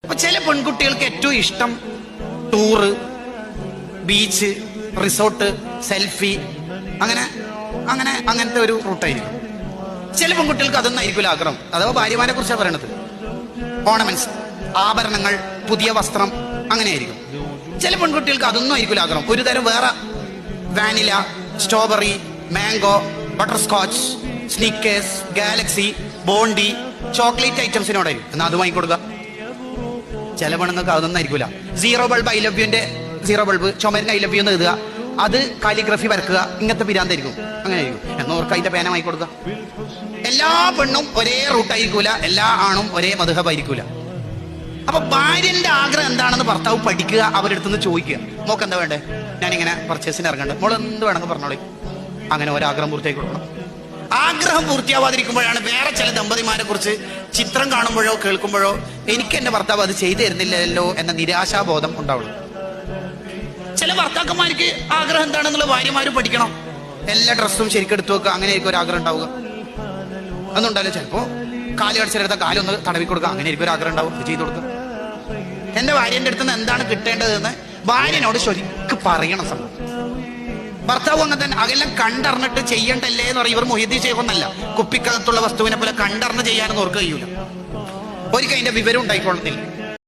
അപ്പൊ ചില പെൺകുട്ടികൾക്ക് ഏറ്റവും ഇഷ്ടം ടൂറ്, ബീച്ച്, റിസോർട്ട്, സെൽഫി, അങ്ങനത്തെ ഒരു റൂട്ടായിരിക്കും. ചില പെൺകുട്ടികൾക്ക് അതൊന്നും ആയിരിക്കില്ല ആഗ്രഹം. അഥവാ ഭാര്യമാരെ കുറിച്ചാണ് പറയണത്. ഓർണമെന്റ്സ്, ആഭരണങ്ങൾ, പുതിയ വസ്ത്രം, അങ്ങനെയായിരിക്കും. ചില പെൺകുട്ടികൾക്ക് അതൊന്നും ആയിരിക്കില്ല ആഗ്രഹം. ഒരു തരം വേറെ vanilla, strawberry, mango, butter scotch, Snickers, Galaxy, Bounty, chocolate ഐറ്റംസിനോടായിരിക്കും. എന്നാൽ അത് വാങ്ങിക്കൊടുക്കുക. ചില പെണ്ണുങ്ങൾക്ക് അതൊന്നും ആയിരിക്കില്ല. സീറോ ബൾബ്, ഐ ലവ് യുന്റെ സീറോ ബൾബ്, ചുമരിന് ഐ ലവ് യു എന്ന് എഴുതുക, അത് കാലിഗ്രഫി വരക്കുക, ഇങ്ങനത്തെ പിരാന്തായിരിക്കും. അങ്ങനെ ആയിരിക്കും. എന്നവർക്ക് അതിന്റെ പേന വാങ്ങിക്കൊടുക്കുക. എല്ലാ പെണ്ണും ഒരേ റൂട്ടായിരിക്കൂല, എല്ലാ ആണും ഒരേ മദ്ഹബായിരിക്കൂല. അപ്പൊ ഭാര്യന്റെ ആഗ്രഹം എന്താണെന്ന് ഭർത്താവ് പഠിക്കുക, അവരുടെ അടുത്ത് നിന്ന് ചോദിക്കുക. മോക്ക് എന്താ വേണ്ടേ? ഞാനിങ്ങനെ പർച്ചേസിന് ഇറങ്ങണ്ട, മോൾ എന്ത് വേണമെങ്കിൽ പറഞ്ഞോളി. അങ്ങനെ ഒരാഗ്രഹം പൂർത്തിയാക്കി കൊടുക്കണം. ആഗ്രഹം പൂർത്തിയാവാതിരിക്കുമ്പോഴാണ് വേറെ ചില ദമ്പതിമാരെ കുറിച്ച് ചിത്രം കാണുമ്പോഴോ കേൾക്കുമ്പോഴോ എനിക്ക് എന്റെ ഭർത്താവ് അത് ചെയ്തു തരുന്നില്ലല്ലോ എന്ന നിരാശാബോധം ഉണ്ടാവുള്ളൂ. ചില ഭർത്താക്കന്മാർക്ക് ആഗ്രഹം എന്താണെന്നുള്ള ഭാര്യമാരും പഠിക്കണം. എല്ലാ ഡ്രസ്സും ശരിക്കെടുത്തു വെക്കുക, അങ്ങനെയായിരിക്കും ഒരു ആഗ്രഹം ഉണ്ടാവുക. അതൊന്നുണ്ടല്ലോ. ചിലപ്പോ കാല് കടിച്ചെടുത്ത കാലൊന്ന് തടവി കൊടുക്കുക, അങ്ങനെയായിരിക്കും ഒരു ആഗ്രഹം ഉണ്ടാവും. ഇത് ചെയ്തു കൊടുക്കുക. എന്റെ ഭാര്യന്റെ അടുത്ത് നിന്ന് എന്താണ് കിട്ടേണ്ടതെന്ന് ഭാര്യനോട് ശരിക്ക് പറയണം. സംഭവം ഭർത്താവ് അങ്ങനെ തന്നെ അതെല്ലാം കണ്ടറിഞ്ഞിട്ട് ചെയ്യണ്ടല്ലേ എന്ന് പറയും. ഇവർ മൊഹിദ്ദീൻ ശൈഖൊന്നല്ല, കുപ്പിക്കകത്തുള്ള വസ്തുവിനെ പോലെ കണ്ടറിഞ്ഞ് ചെയ്യാനൊന്നും ഓർക്ക് കഴിയൂല. ഒരിക്കൽ അതിന്റെ വിവരം ഉണ്ടായിക്കൊള്ളുന്നില്ല.